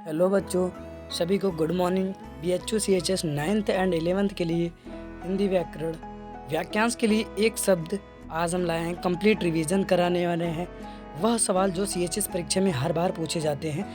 Hello बच्चों, सभी को good morning. BHU CHS 9th and 11th के लिए हिंदी व्याकरण वाक्यांश के लिए एक शब्द आज हम लाए हैं। कंप्लीट रिवीजन कराने वाले हैं। वह सवाल जो CHS परीक्षा में हर बार पूछे जाते हैं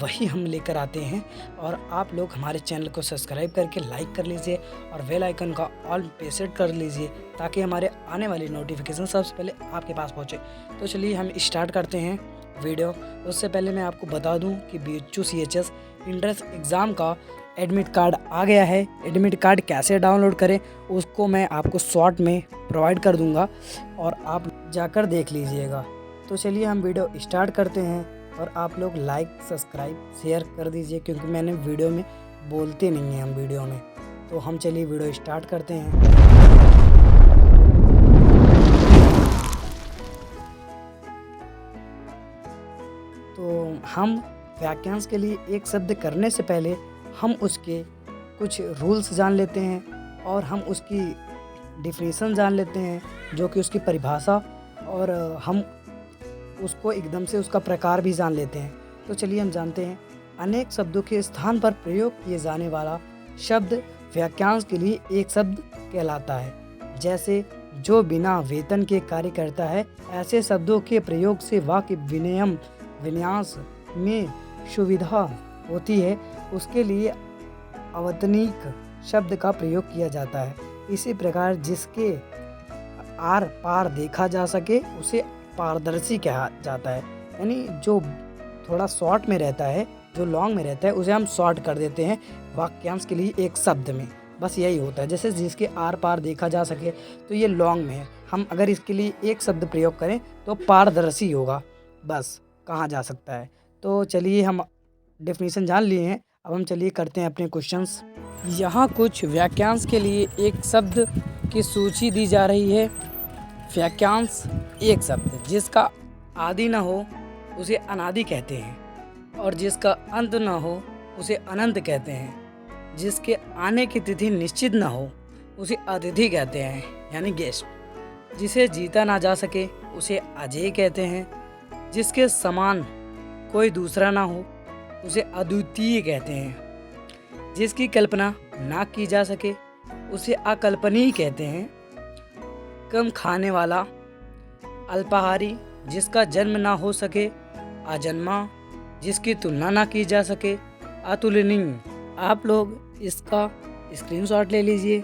वही हम लेकर आते हैं। और आप लोग हमारे चैनल को सब्सक्राइब करके लाइक कर लीजिए और बेल आइकन का ऑल पे सेट कर लीजिए ताकि हमारे आने वाली नोटिफिकेशन सबसे पहले आपके पास पहुँचे। तो चलिए हम स्टार्ट करते हैं वीडियो। उससे पहले मैं आपको बता दूं कि BHU CHS इंट्रेंस एग्ज़ाम का एडमिट कार्ड आ गया है। एडमिट कार्ड कैसे डाउनलोड करें उसको मैं आपको शॉर्ट में प्रोवाइड कर दूंगा और आप जाकर देख लीजिएगा। तो चलिए हम वीडियो स्टार्ट करते हैं और आप लोग लाइक सब्सक्राइब शेयर कर दीजिए क्योंकि मैंने वीडियो में बोलते नहीं हैं हम वीडियो में। तो हम चलिए वीडियो स्टार्ट करते हैं। तो हम वाक्यांश के लिए एक शब्द करने से पहले हम उसके कुछ रूल्स जान लेते हैं और हम उसकी डिफिनीसन जान लेते हैं जो कि उसकी परिभाषा, और हम उसको एकदम से उसका प्रकार भी जान लेते हैं। तो चलिए हम जानते हैं। अनेक शब्दों के स्थान पर प्रयोग किए जाने वाला शब्द वाक्यांश के लिए एक शब्द कहलाता है। जैसे जो बिना वेतन के कार्य करता है, ऐसे शब्दों के प्रयोग से वाक्य विन्यास में सुविधा होती है, उसके लिए अवतनिक शब्द का प्रयोग किया जाता है। इसी प्रकार जिसके आर पार देखा जा सके उसे पारदर्शी कहा जाता है। यानी जो थोड़ा शॉर्ट में रहता है, जो लॉन्ग में रहता है, उसे हम शॉर्ट कर देते हैं वाक्यांश के लिए एक शब्द में। बस यही होता है। जैसे जिसके आर पार देखा जा सके तो ये लॉन्ग में है। हम अगर इसके लिए एक शब्द प्रयोग करें तो पारदर्शी होगा, बस कहा जा सकता है। तो चलिए हम डेफिनेशन जान लिए हैं। अब हम चलिए करते हैं अपने क्वेश्चंस। यहाँ कुछ वाक्यांश के लिए एक शब्द की सूची दी जा रही है। वाक्यांश एक शब्द जिसका आदि न हो उसे अनादि कहते हैं, और जिसका अंत न हो उसे अनंत कहते हैं। जिसके आने की तिथि निश्चित न हो उसे अतिथि कहते हैं, यानी गेस्ट। जिसे जीता ना जा सके उसे अजेय कहते हैं। जिसके समान कोई दूसरा ना हो उसे अद्वितीय कहते हैं। जिसकी कल्पना ना की जा सके उसे अकल्पनीय कहते हैं। कम खाने वाला अल्पाहारी। जिसका जन्म ना हो सके अजन्मा। जिसकी तुलना ना की जा सके अतुलनीय। आप लोग इसका स्क्रीनशॉट ले लीजिए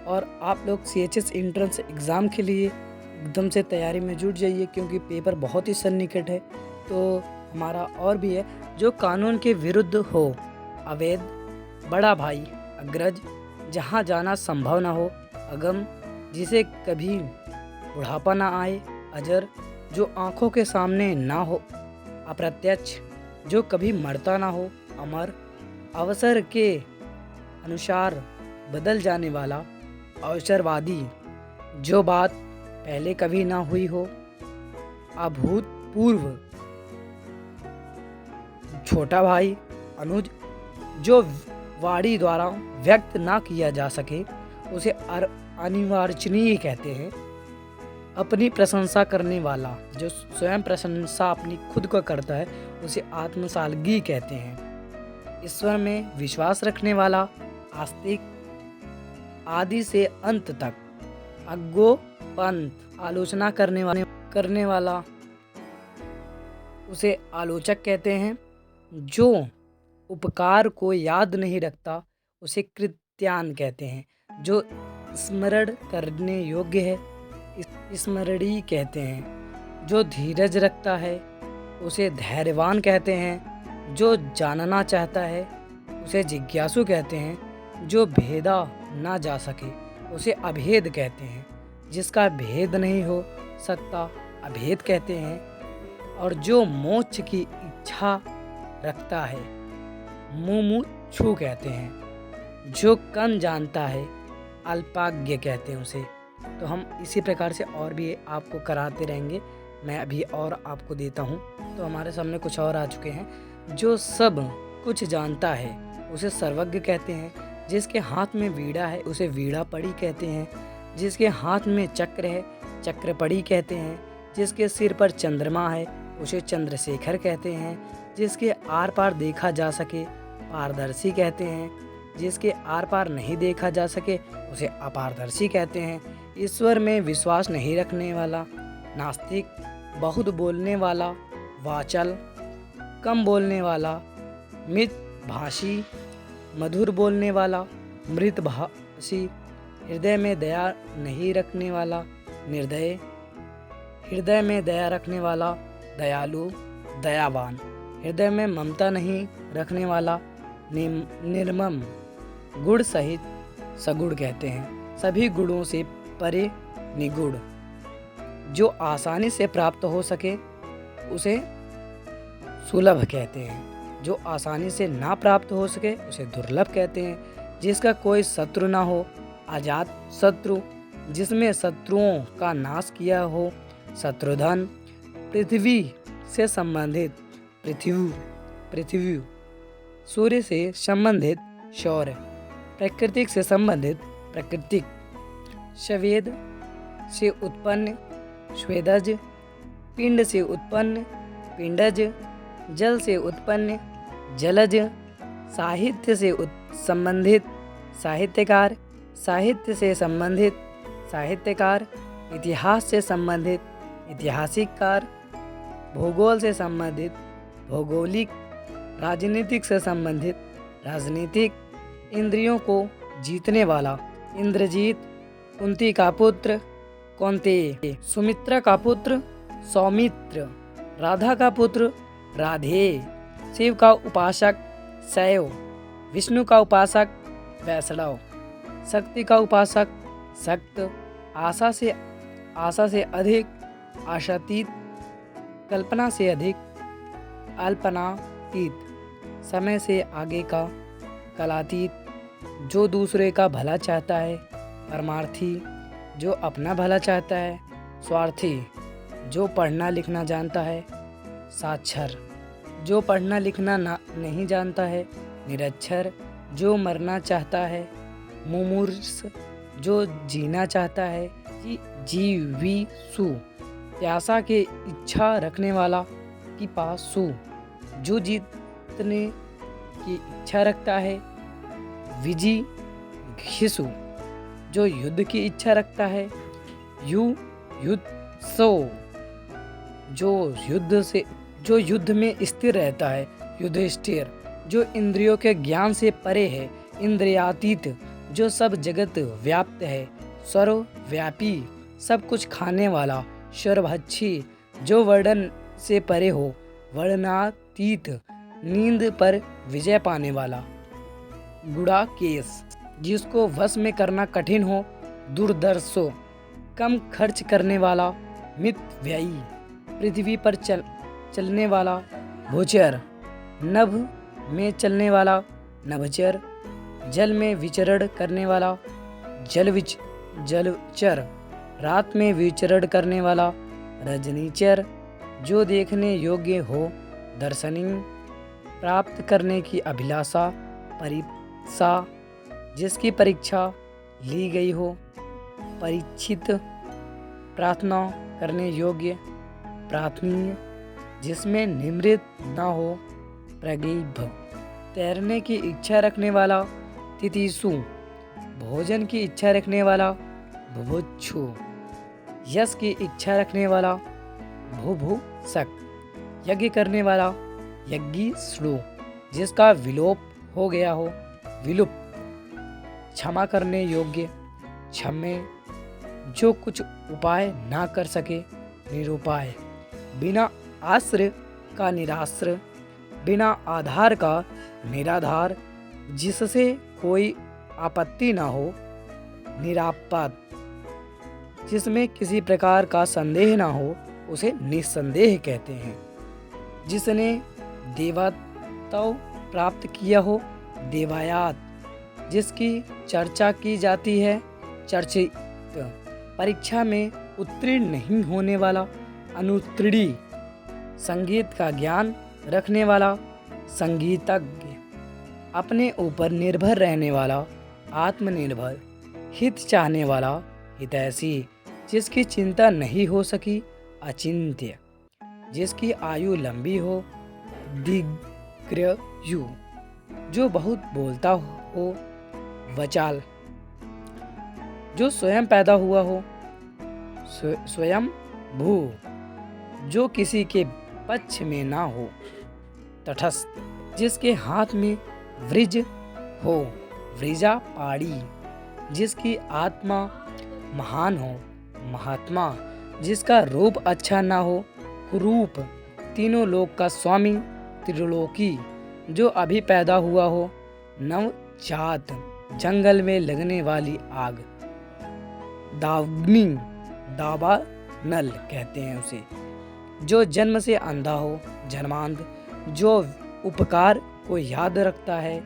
और आप लोग CHS एंट्रेंस एग्ज़ाम के लिए एकदम से तैयारी में जुट जाइए क्योंकि पेपर बहुत ही सन्निकट है। तो हमारा और भी है, जो कानून के विरुद्ध हो अवैध। बड़ा भाई अग्रज। जहाँ जाना संभव ना हो अगम। जिसे कभी बुढ़ापा ना आए अजर। जो आँखों के सामने ना हो अप्रत्यक्ष। जो कभी मरता ना हो अमर। अवसर के अनुसार बदल जाने वाला अवसरवादी। जो बात पहले कभी ना हुई हो अभूतपूर्व। छोटा भाई अनुज। जो वाणी द्वारा व्यक्त ना किया जा सके उसे अनिवार्चनीय कहते हैं। अपनी प्रशंसा करने वाला। जो स्वयं प्रशंसा अपनी खुद को करता है उसे आत्मसालगी कहते हैं। ईश्वर में विश्वास रखने वाला आस्तिक। आदि से अंत तक अज्ञो पंथ। आलोचना करने वाला उसे आलोचक कहते हैं। जो उपकार को याद नहीं रखता उसे कृत्यान कहते हैं। जो स्मरण करने योग्य है स्मरणीय कहते हैं। जो धीरज रखता है उसे धैर्यवान कहते हैं। जो जानना चाहता है उसे जिज्ञासु कहते हैं। जो भेदा ना जा सके उसे अभेद कहते हैं। जिसका भेद नहीं हो सकता अभेद कहते हैं। और जो मोक्ष की इच्छा रखता है मुमुक्षु कहते हैं। जो कम जानता है अल्पाज्ञ कहते हैं उसे। तो हम इसी प्रकार से और भी आपको कराते रहेंगे। मैं अभी और आपको देता हूँ। तो हमारे सामने कुछ और आ चुके हैं। जो सब कुछ जानता है उसे सर्वज्ञ कहते हैं। जिसके हाथ में वीणा है उसे वीणापड़ी कहते हैं। जिसके हाथ में चक्र है चक्रपड़ी कहते हैं। जिसके सिर पर चंद्रमा है उसे चंद्रशेखर कहते हैं। जिसके आर पार देखा जा सके पारदर्शी कहते हैं। जिसके आर पार नहीं देखा जा सके उसे अपारदर्शी कहते हैं। ईश्वर में विश्वास नहीं रखने वाला नास्तिक। बहुत बोलने वाला वाचल। कम बोलने वाला मितभाषी। मधुर बोलने वाला मृतभाषी। हृदय में दया नहीं रखने वाला निर्दय। हृदय में दया रखने वाला दयालु दयावान। हृदय में ममता नहीं रखने वाला निर्मम। गुण सहित सगुण कहते हैं। सभी गुणों से परे निगुण। जो आसानी से प्राप्त हो सके उसे सुलभ कहते हैं। जो आसानी से ना प्राप्त हो सके उसे दुर्लभ कहते हैं। जिसका कोई शत्रु ना हो अजात शत्रु। जिसमें शत्रुओं का नाश किया हो शत्रुधन। पृथ्वी से संबंधित पृथ्वी। सूर्य से संबंधित शौर्य। प्राकृतिक से संबंधित प्राकृतिक। स्वेद से उत्पन्न स्वेदज। पिंड से उत्पन्न पिंडज। जल से उत्पन्न जलज। साहित्य से संबंधित साहित्यकार। साहित्य से संबंधित साहित्यकार। इतिहास से संबंधित ऐतिहासिककार। भूगोल से संबंधित भौगोलिक। राजनीतिक से संबंधित राजनीतिक। इंद्रियों को जीतने वाला इंद्रजीत। कुंती का पुत्र कौंतेय। सुमित्रा का पुत्र सौमित्र। राधा का पुत्र राधेय। शिव का उपासक शैव। विष्णु का उपासक वैष्णव। शक्ति का उपासक शक्त। आशा से अधिक आशातीत। कल्पना से अधिक अल्पनातीत। समय से आगे का कलातीत। जो दूसरे का भला चाहता है परमार्थी। जो अपना भला चाहता है स्वार्थी। जो पढ़ना लिखना जानता है साक्षर। जो पढ़ना लिखना नहीं जानता है निरक्षर। जो मरना चाहता है मुमूर्ष। जो जीना चाहता है जीवीसु। प्यासा के इच्छा रखने वाला पिपासु। जो जीतने की इच्छा रखता है विजिघिषु। जो युद्ध की इच्छा रखता है युयुत्सो। जो युद्ध में स्थिर रहता है युधिष्ठिर। जो इंद्रियों के ज्ञान से परे है इंद्रियातीत। जो सब जगत व्याप्त है सर्वव्यापी। सब कुछ खाने वाला सर्वभक्षी। जो वर्णन से परे हो वर्णातीत। नींद पर विजय पाने वाला गुड़ाकेश। जिसको वश में करना कठिन हो दूरदर्शो। कम खर्च करने वाला मितव्ययी। पृथ्वी पर चलने वाला भूचर। नभ में चलने वाला नभचर। जल में विचरण करने वाला जलचर। रात में विचरण करने वाला रजनीचर। जो देखने योग्य हो दर्शनीय। प्राप्त करने की अभिलाषा परीक्षा। जिसकी परीक्षा ली गई हो परीक्षित। प्रार्थना करने योग्य प्रार्थनीय। जिसमें निमृत न हो प्रगल्भ। तैरने की इच्छा रखने वाला तितिसु। भोजन की इच्छा रखने वाला बुभुक्षु। यश की इच्छा रखने वाला बुभुक्षक। यज्ञ करने वाला यज्ञिष्णु। जिसका विलोप हो गया हो विलुप्त। क्षमा करने योग्य क्षम्य। जो कुछ उपाय ना कर सके निरुपाय। बिना आश्रय का निराश्रय। बिना आधार का निराधार। जिससे कोई आपत्ति ना हो निरापद। जिसमें किसी प्रकार का संदेह ना हो उसे निस्संदेह कहते हैं। जिसने देवत्व प्राप्त किया हो देवायात। जिसकी चर्चा की जाती है चर्चित। परीक्षा में उत्तीर्ण नहीं होने वाला अनुत्तीर्ण। संगीत का ज्ञान रखने वाला संगीतज्ञ। अपने ऊपर निर्भर रहने वाला आत्मनिर्भर। हित चाहने वाला हितैषी। जिसकी चिंता नहीं हो सकी अचिंत्य। जिसकी आयु लंबी हो, दीर्घायु, जो बहुत बोलता हो, वचाल, जो स्वयं पैदा हुआ हो, स्वयं भू, जो किसी के पक्ष में ना हो, तटस्थ, जिसके हाथ में वृज हो, वृजापाड़ी, जिसकी आत्मा महान हो, महात्मा, जिसका रूप अच्छा ना हो, कुरूप, तीनों लोक का स्वामी, त्रिलोकी, जो अभी पैदा हुआ हो, नवजात, जंगल में लगने वाली आग, दावाग्नि, दावानल कहते हैं उसे, जो जन्म से अंधा हो, जन्मांध, जो उपकार को याद रखता है,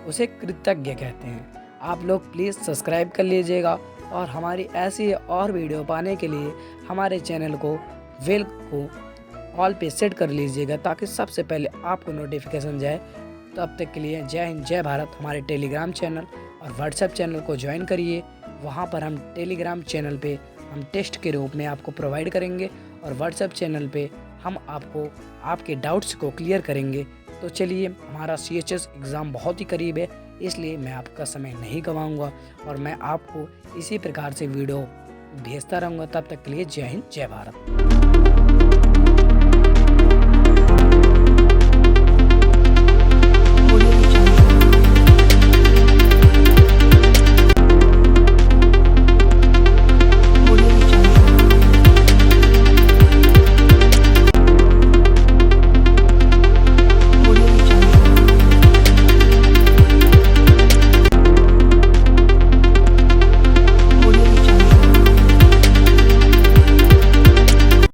उसे कृतज्ञ कहते हैं। आप लोग प्लीज़ सब्सक्राइब कर लीजिएगा और हमारी ऐसी और वीडियो पाने के लिए हमारे चैनल को बेल को ऑल पे सेट कर लीजिएगा ताकि सबसे पहले आपको नोटिफिकेशन जाए। तब तक के लिए जय हिंद, जय भारत। हमारे टेलीग्राम चैनल और व्हाट्सएप चैनल को ज्वाइन करिए। वहाँ पर हम टेलीग्राम चैनल पे हम टेस्ट के रूप में आपको प्रोवाइड करेंगे और व्हाट्सएप चैनल पे हम आपको आपके डाउट्स को क्लियर करेंगे। तो चलिए, हमारा CHS एग्ज़ाम बहुत ही करीब है, इसलिए मैं आपका समय नहीं गंवाऊंगा और मैं आपको इसी प्रकार से वीडियो भेजता रहूँगा। तब तक के लिए जय हिंद, जय भारत।